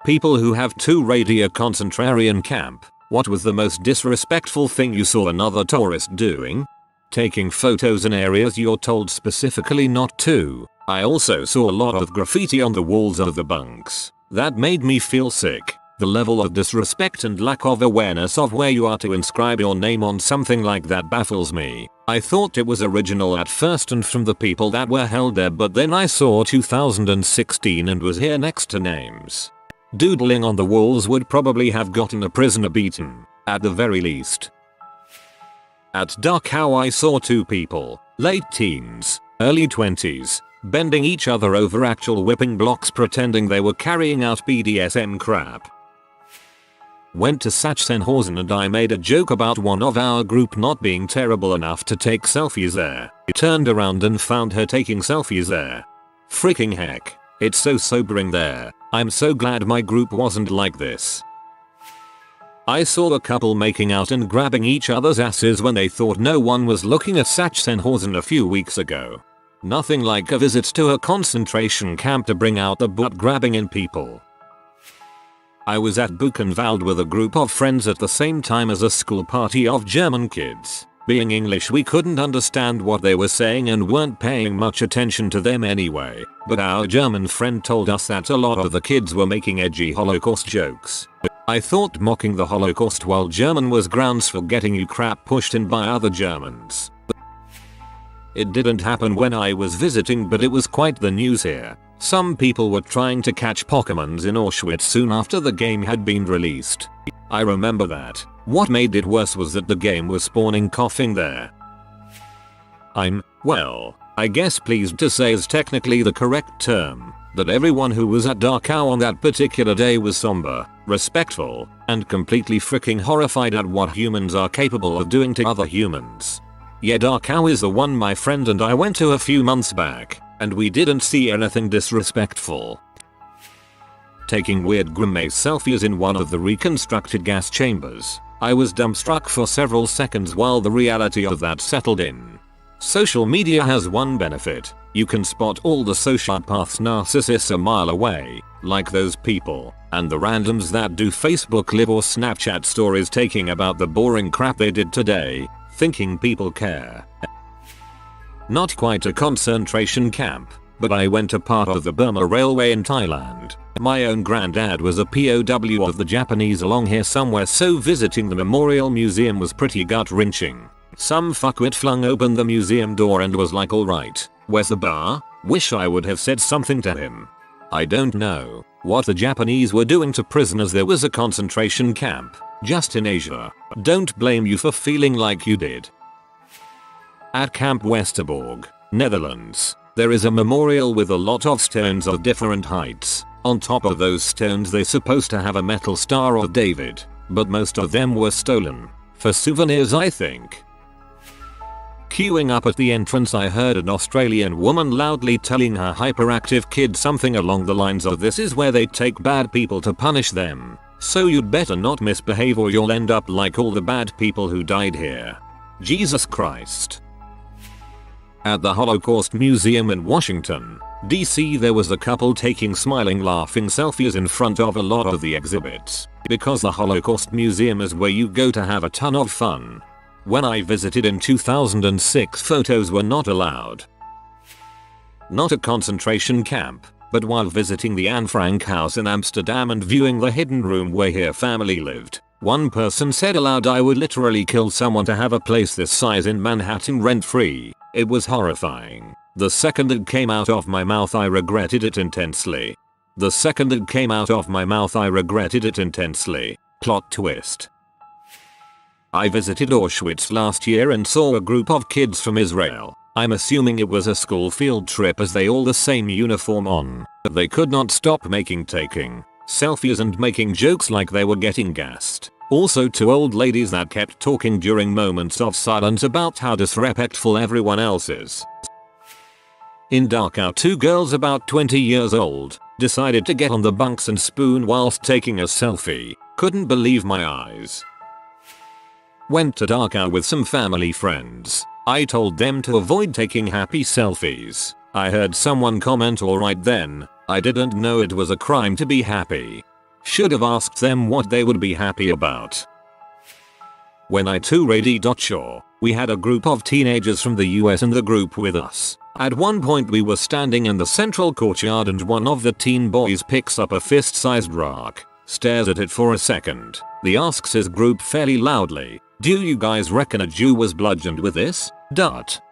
People who have too raid a concentration camp. What was the most disrespectful thing you saw another tourist doing? Taking photos in areas you're told specifically not to. I also saw a lot of graffiti on the walls of the bunks. That made me feel sick. The level of disrespect and lack of awareness of where you are to inscribe your name on something like that baffles me. I thought it was original at first and from the people that were held there, but then I saw 2016 and was here next to names. Doodling on the walls would probably have gotten a prisoner beaten, at the very least. At Dachau I saw two people, late teens, early 20s, bending each other over actual whipping blocks pretending they were carrying out BDSM crap. Went to Sachsenhausen and I made a joke about one of our group not being terrible enough to take selfies there. Turned around and found her taking selfies there. Freaking heck, it's so sobering there. I'm so glad my group wasn't like this. I saw a couple making out and grabbing each other's asses when they thought no one was looking at Sachsenhausen a few weeks ago. Nothing like a visit to a concentration camp to bring out the butt grabbing in people. I was at Buchenwald with a group of friends at the same time as a school party of German kids. Being English, we couldn't understand what they were saying and weren't paying much attention to them anyway, but our German friend told us that a lot of the kids were making edgy Holocaust jokes. I thought mocking the Holocaust while German was grounds for getting you crap pushed in by other Germans. It didn't happen when I was visiting, but it was quite the news here. Some people were trying to catch Pokemons in Auschwitz soon after the game had been released. I remember that. What made it worse was that the game was spawning coughing there. I'm, well, I guess pleased to say is technically the correct term, that everyone who was at Dachau on that particular day was somber, respectful, and completely freaking horrified at what humans are capable of doing to other humans. Yeah, Dachau is the one my friend and I went to a few months back, and we didn't see anything disrespectful. Taking weird grimace selfies in one of the reconstructed gas chambers, I was dumbstruck for several seconds while the reality of that settled in. Social media has one benefit: you can spot all the sociopaths narcissists a mile away, like those people, and the randoms that do Facebook Live or Snapchat stories taking about the boring crap they did today, thinking people care. Not quite a concentration camp, but I went to part of the Burma Railway in Thailand. My own granddad was a POW of the Japanese along here somewhere, so visiting the Memorial Museum was pretty gut-wrenching. Some fuckwit flung open the museum door and was like, alright, where's the bar? Wish I would have said something to him. I don't know what the Japanese were doing to prisoners. There was a concentration camp, just in Asia. Don't blame you for feeling like you did. At Camp Westerbork, Netherlands, there is a memorial with a lot of stones of different heights. On top of those stones they're supposed to have a metal Star of David, but most of them were stolen. For souvenirs, I think. Queuing up at the entrance, I heard an Australian woman loudly telling her hyperactive kid something along the lines of, "This is where they take bad people to punish them, so you'd better not misbehave or you'll end up like all the bad people who died here." Jesus Christ. At the Holocaust Museum in Washington, DC, there was a couple taking smiling, laughing selfies in front of a lot of the exhibits, because the Holocaust Museum is where you go to have a ton of fun. When I visited in 2006, photos were not allowed. Not a concentration camp, but while visiting the Anne Frank house in Amsterdam and viewing the hidden room where her family lived, one person said aloud, "I would literally kill someone to have a place this size in Manhattan rent-free." It was horrifying. The second it came out of my mouth, I regretted it intensely. The second it came out of my mouth, I regretted it intensely. Plot twist. I visited Auschwitz last year and saw a group of kids from Israel. I'm assuming it was a school field trip as they all the same uniform on. They could not stop taking selfies and making jokes like they were getting gassed. Also, two old ladies that kept talking during moments of silence about how disrespectful everyone else is. In Dachau, two girls about 20 years old decided to get on the bunks and spoon whilst taking a selfie. Couldn't believe my eyes. Went to Dachau with some family friends. I told them to avoid taking happy selfies. I heard someone comment, "Alright then, I didn't know it was a crime to be happy." Should have asked them what they would be happy about. When I too ready. Sure, we had a group of teenagers from the US in the group with us. At one point we were standing in the central courtyard and one of the teen boys picks up a fist-sized rock, stares at it for a second, then asks his group fairly loudly, "Do you guys reckon a Jew was bludgeoned with this?"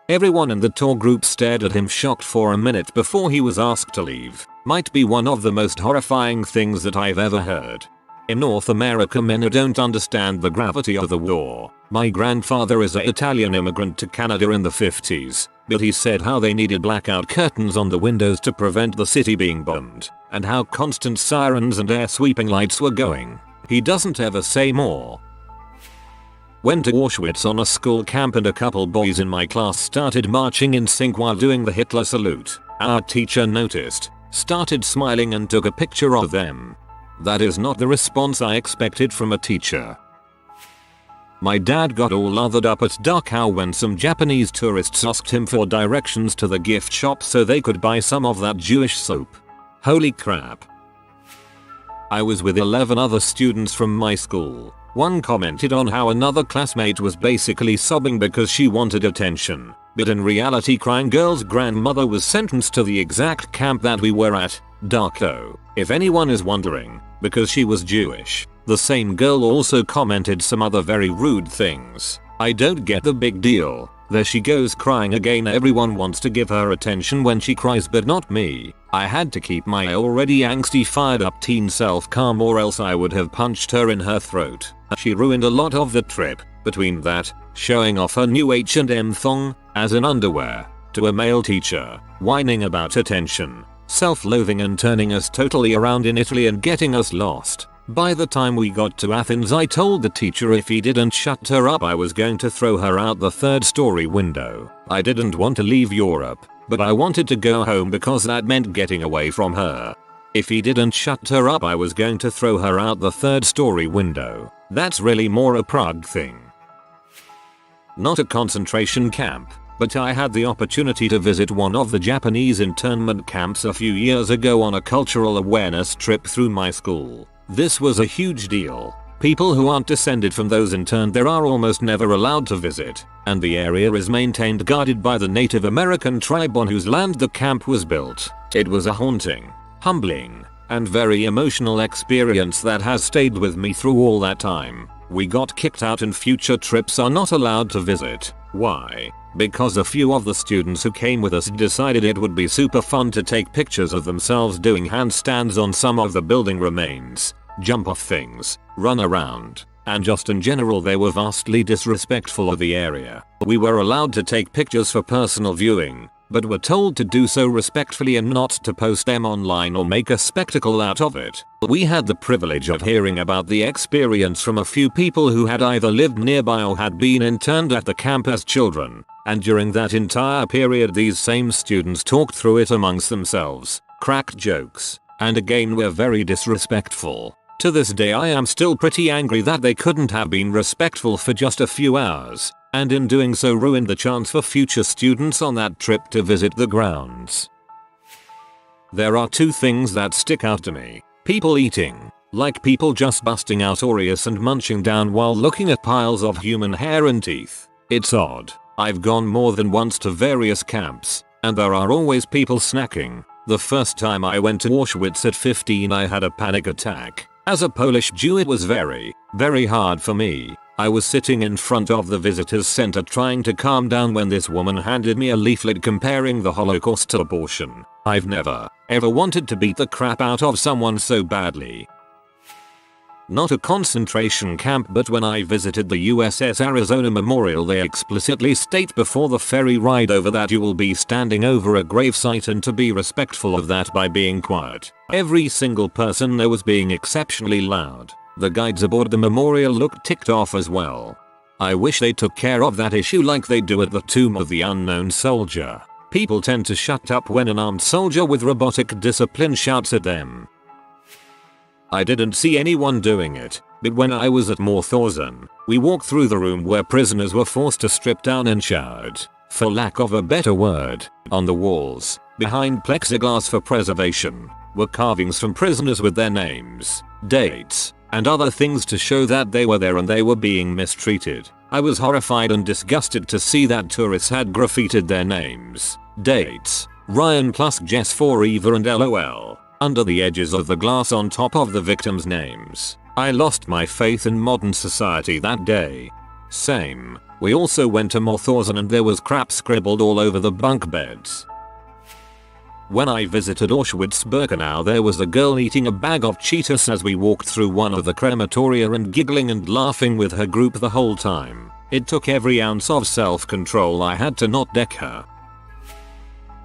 Everyone in the tour group stared at him shocked for a minute before he was asked to leave. Might be one of the most horrifying things that I've ever heard. In North America, men who don't understand the gravity of the war. My grandfather is an Italian immigrant to Canada in the 50s, but he said how they needed blackout curtains on the windows to prevent the city being bombed, and how constant sirens and air sweeping lights were going. He doesn't ever say more. Went to Auschwitz on a school camp and a couple boys in my class started marching in sync while doing the Hitler salute. Our teacher noticed, started smiling and took a picture of them. That is not the response I expected from a teacher. My dad got all lathered up at Dachau when some Japanese tourists asked him for directions to the gift shop so they could buy some of that Jewish soap. Holy crap. I was with 11 other students from my school. One commented on how another classmate was basically sobbing because she wanted attention, but in reality crying girl's grandmother was sentenced to the exact camp that we were at, Dachau, if anyone is wondering, because she was Jewish. The same girl also commented some other very rude things. I don't get the big deal. There she goes crying again. Everyone wants to give her attention when she cries, but not me. I had to keep my already angsty fired up teen self calm or else I would have punched her in her throat. She ruined a lot of the trip. Between that, showing off her new H&M thong, as in underwear, to a male teacher, whining about attention, self-loathing and turning us totally around in Italy and getting us lost. By the time we got to Athens I told the teacher if he didn't shut her up I was going to throw her out the third-story window. I didn't want to leave Europe, but I wanted to go home because that meant getting away from her. If he didn't shut her up I was going to throw her out the third-story window. That's really more a Prague thing. Not a concentration camp, but I had the opportunity to visit one of the Japanese internment camps a few years ago on a cultural awareness trip through my school. This was a huge deal. People who aren't descended from those interned there are almost never allowed to visit, and the area is maintained guarded by the Native American tribe on whose land the camp was built. It was a haunting, humbling, and very emotional experience that has stayed with me through all that time. We got kicked out and future trips are not allowed to visit. Why? Because a few of the students who came with us decided it would be super fun to take pictures of themselves doing handstands on some of the building remains, jump off things, run around, and just in general they were vastly disrespectful of the area. We were allowed to take pictures for personal viewing, but were told to do so respectfully and not to post them online or make a spectacle out of it. We had the privilege of hearing about the experience from a few people who had either lived nearby or had been interned at the camp as children, and during that entire period these same students talked through it amongst themselves, cracked jokes, and again were very disrespectful. To this day I am still pretty angry that they couldn't have been respectful for just a few hours, and in doing so ruined the chance for future students on that trip to visit the grounds. There are two things that stick out to me. People eating, like people just busting out Oreos and munching down while looking at piles of human hair and teeth. It's odd. I've gone more than once to various camps, and there are always people snacking. The first time I went to Auschwitz at 15 I had a panic attack. As a Polish Jew it was very hard for me. I was sitting in front of the visitors center trying to calm down when this woman handed me a leaflet comparing the Holocaust to abortion. I've never, ever wanted to beat the crap out of someone so badly. Not a concentration camp, but when I visited the USS Arizona Memorial they explicitly state before the ferry ride over that you will be standing over a gravesite and to be respectful of that by being quiet. Every single person there was being exceptionally loud. The guides aboard the memorial looked ticked off as well. I wish they took care of that issue like they do at the Tomb of the Unknown Soldier. People tend to shut up when an armed soldier with robotic discipline shouts at them. I didn't see anyone doing it, but when I was at Mauthausen, we walked through the room where prisoners were forced to strip down and showered, for lack of a better word, on the walls. Behind plexiglass for preservation were carvings from prisoners with their names, dates, and other things to show that they were there and they were being mistreated. I was horrified and disgusted to see that tourists had graffitied their names, dates, Ryan plus Jess for Eva and LOL under the edges of the glass on top of the victims' names. I lost my faith in modern society that day. Same. We also went to Mauthausen and there was crap scribbled all over the bunk beds. When I visited Auschwitz-Birkenau, there was a girl eating a bag of Cheetos as we walked through one of the crematoria and giggling and laughing with her group the whole time. It took every ounce of self-control I had to not deck her.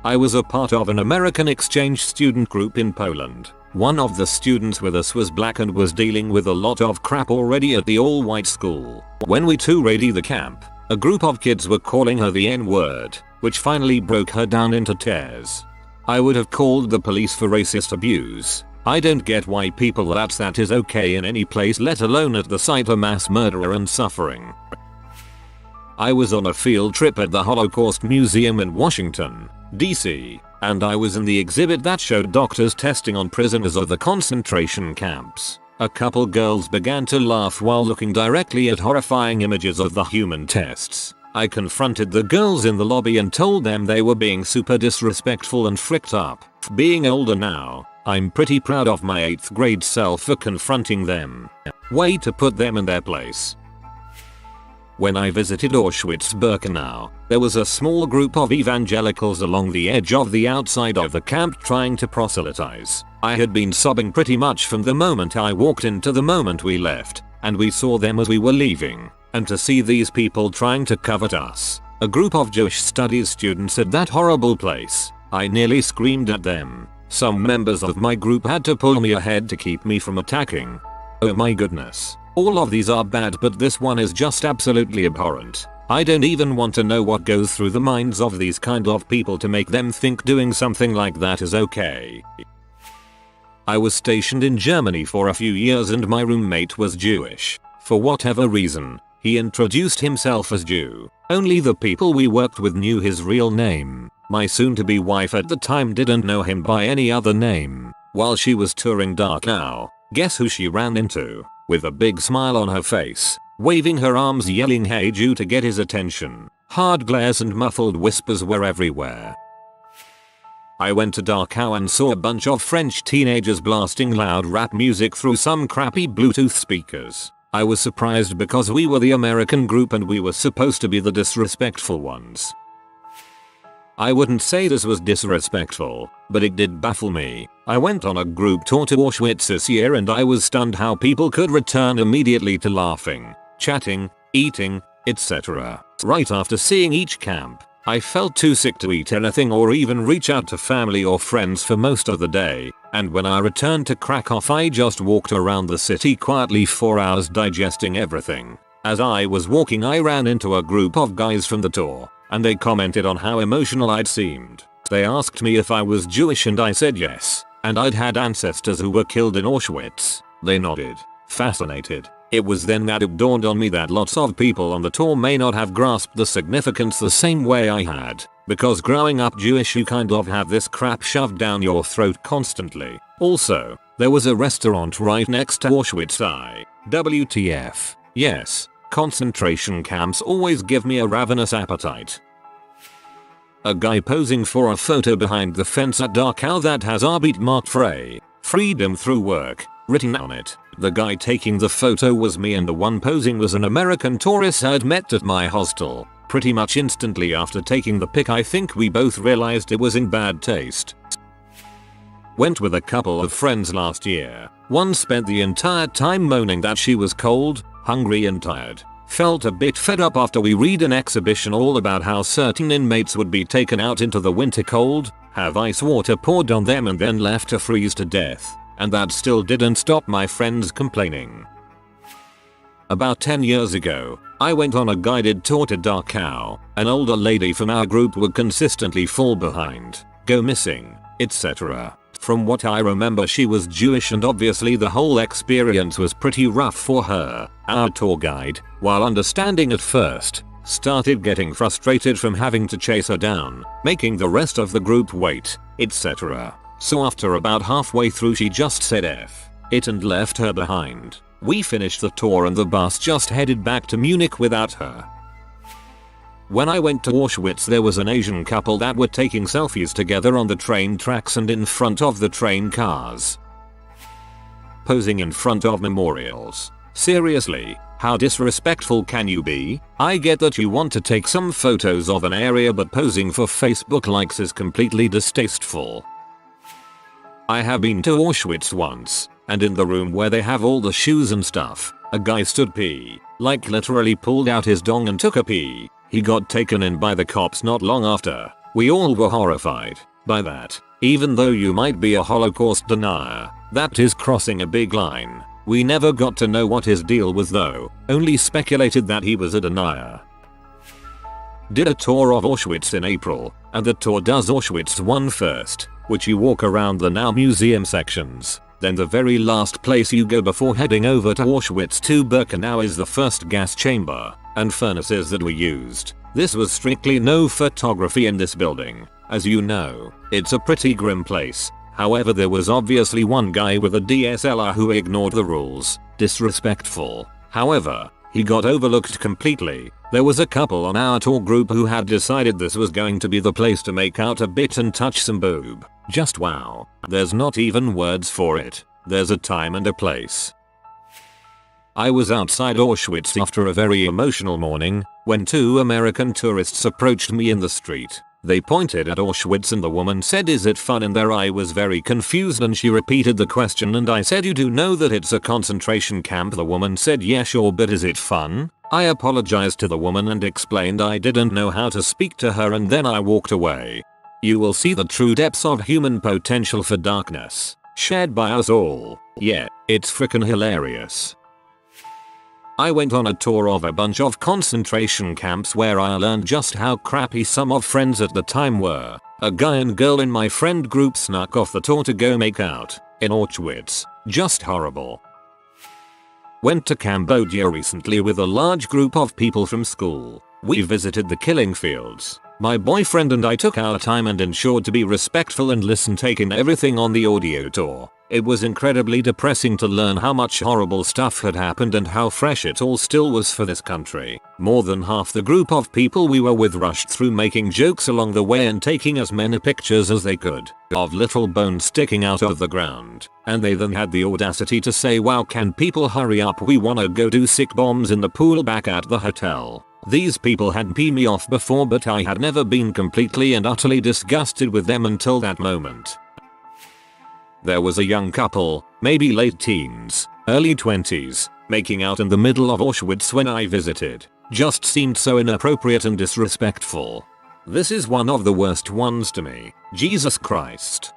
I was a part of an American exchange student group in Poland. One of the students with us was black and was dealing with a lot of crap already at the all-white school. When we raided the camp, a group of kids were calling her the N-word, which finally broke her down into tears. I would have called the police for racist abuse. I don't get why people that is okay in any place, let alone at the site of mass murder and suffering. I was on a field trip at the Holocaust Museum in Washington, D.C., and I was in the exhibit that showed doctors testing on prisoners of the concentration camps. A couple girls began to laugh while looking directly at horrifying images of the human tests. I confronted the girls in the lobby and told them they were being super disrespectful and fricked up. Being older now, I'm pretty proud of my 8th grade self for confronting them. Way to put them in their place. When I visited Auschwitz-Birkenau, there was a small group of evangelicals along the edge of the outside of the camp trying to proselytize. I had been sobbing pretty much from the moment I walked in to the moment we left, and we saw them as we were leaving. And to see these people trying to covet us, a group of Jewish studies students at that horrible place, I nearly screamed at them. Some members of my group had to pull me ahead to keep me from attacking. Oh my goodness. All of these are bad, but this one is just absolutely abhorrent. I don't even want to know what goes through the minds of these kind of people to make them think doing something like that is okay. I was stationed in Germany for a few years and my roommate was Jewish. For whatever reason, he introduced himself as Jew. Only the people we worked with knew his real name. My soon-to-be wife at the time didn't know him by any other name. While she was touring Dachau, guess who she ran into? With a big smile on her face, waving her arms yelling "Hey Jew" to get his attention. Hard glares and muffled whispers were everywhere. I went to Dachau and saw a bunch of French teenagers blasting loud rap music through some crappy Bluetooth speakers. I was surprised because we were the American group and we were supposed to be the disrespectful ones. I wouldn't say this was disrespectful, but it did baffle me. I went on a group tour to Auschwitz this year and I was stunned how people could return immediately to laughing, chatting, eating, etc. Right after seeing each camp, I felt too sick to eat anything or even reach out to family or friends for most of the day, and when I returned to Krakow I just walked around the city quietly for hours digesting everything. As I was walking I ran into a group of guys from the tour, and they commented on how emotional I'd seemed. They asked me if I was Jewish and I said yes, and I'd had ancestors who were killed in Auschwitz. They nodded, fascinated. It was then that it dawned on me that lots of people on the tour may not have grasped the significance the same way I had, because growing up Jewish you kind of have this crap shoved down your throat constantly. Also, there was a restaurant right next to Auschwitz. WTF. Yes, concentration camps always give me a ravenous appetite. A guy posing for a photo behind the fence at Dachau that has Arbeit macht frei, freedom through work, written on it. The guy taking the photo was me and the one posing was an American tourist I'd met at my hostel. Pretty much instantly after taking the pic I think we both realized it was in bad taste. Went with a couple of friends last year. One spent the entire time moaning that she was cold, hungry and tired. Felt a bit fed up after we read an exhibition all about how certain inmates would be taken out into the winter cold, have ice water poured on them and then left to freeze to death. And that still didn't stop my friends complaining. About 10 years ago, I went on a guided tour to Dachau. An older lady from our group would consistently fall behind, go missing, etc. From what I remember she was Jewish and obviously the whole experience was pretty rough for her. Our tour guide, while understanding at first, started getting frustrated from having to chase her down, making the rest of the group wait, etc. So after about halfway through she just said F it and left her behind. We finished the tour and the bus just headed back to Munich without her. When I went to Auschwitz there was an Asian couple that were taking selfies together on the train tracks and in front of the train cars. Posing in front of memorials. Seriously, how disrespectful can you be? I get that you want to take some photos of an area but posing for Facebook likes is completely distasteful. I have been to Auschwitz once, and in the room where they have all the shoes and stuff, a guy stood pee, like literally pulled out his dong and took a pee. He got taken in by the cops not long after. We all were horrified by that. Even though you might be a Holocaust denier, that is crossing a big line. We never got to know what his deal was though, only speculated that he was a denier. Did a tour of Auschwitz in April, and the tour does Auschwitz 1 first, which you walk around the now museum sections. Then the very last place you go before heading over to Auschwitz 2 Birkenau is the first gas chamber and furnaces that were used. This was strictly no photography in this building. As you know, it's a pretty grim place. However, there was obviously one guy with a DSLR who ignored the rules. Disrespectful. However, he got overlooked completely. There was a couple on our tour group who had decided this was going to be the place to make out a bit and touch some boob. Just wow. There's not even words for it. There's a time and a place. I was outside Auschwitz after a very emotional morning when 2 American tourists approached me in the street. They pointed at Auschwitz and the woman said, "Is it fun in there?" I was very confused and she repeated the question and I said, "You do know that it's a concentration camp?" The woman said, "Yeah sure, but is it fun?" I apologized to the woman and explained I didn't know how to speak to her and then I walked away. You will see the true depths of human potential for darkness, shared by us all. Yeah, it's frickin' hilarious. I went on a tour of a bunch of concentration camps where I learned just how crappy some of friends at the time were. A guy and girl in my friend group snuck off the tour to go make out in Auschwitz. Just horrible. Went to Cambodia recently with a large group of people from school. We visited the killing fields. My boyfriend and I took our time and ensured to be respectful and listen, taking everything on the audio tour. It was incredibly depressing to learn how much horrible stuff had happened and how fresh it all still was for this country. More than half the group of people we were with rushed through, making jokes along the way and taking as many pictures as they could of little bones sticking out of the ground. And they then had the audacity to say, "Wow, can people hurry up, we wanna go do sick bombs in the pool back at the hotel." These people had peed me off before, but I had never been completely and utterly disgusted with them until that moment. There was a young couple, maybe late teens, early 20s, making out in the middle of Auschwitz when I visited. Just seemed so inappropriate and disrespectful. This is one of the worst ones to me. Jesus Christ.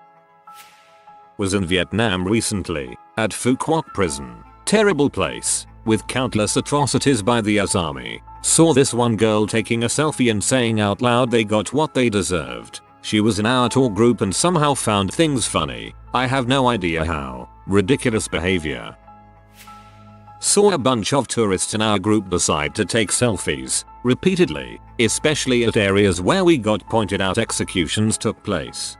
Was in Vietnam recently, at Phu Quoc prison. Terrible place, with countless atrocities by the US Army. Saw this one girl taking a selfie and saying out loud they got what they deserved. She was in our tour group and somehow found things funny. I have no idea how. Ridiculous behavior. Saw a bunch of tourists in our group decide to take selfies repeatedly, especially at areas where we got pointed out executions took place.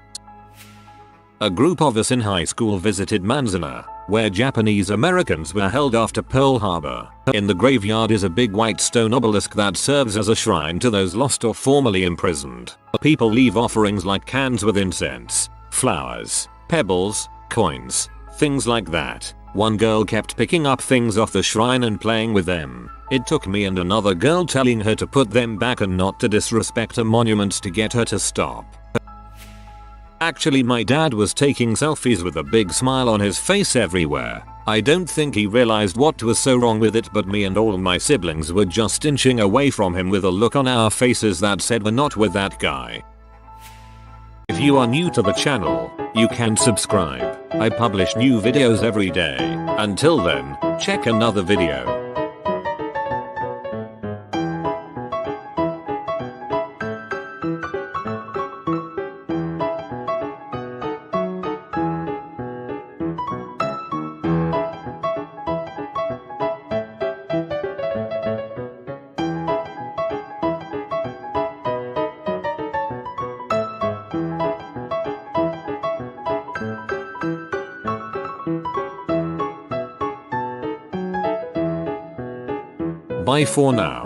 A group of us in high school visited Manzanar, where Japanese Americans were held after Pearl Harbor. In the graveyard is a big white stone obelisk that serves as a shrine to those lost or formerly imprisoned. People leave offerings like cans with incense, flowers, pebbles, coins, things like that. One girl kept picking up things off the shrine and playing with them. It took me and another girl telling her to put them back and not to disrespect a monument to get her to stop. Actually, my dad was taking selfies with a big smile on his face everywhere. I don't think he realized what was so wrong with it, but me and all my siblings were just inching away from him with a look on our faces that said, "We're not with that guy." If you are new to the channel, you can subscribe. I publish new videos every day. Until then, check another video. Bye for now.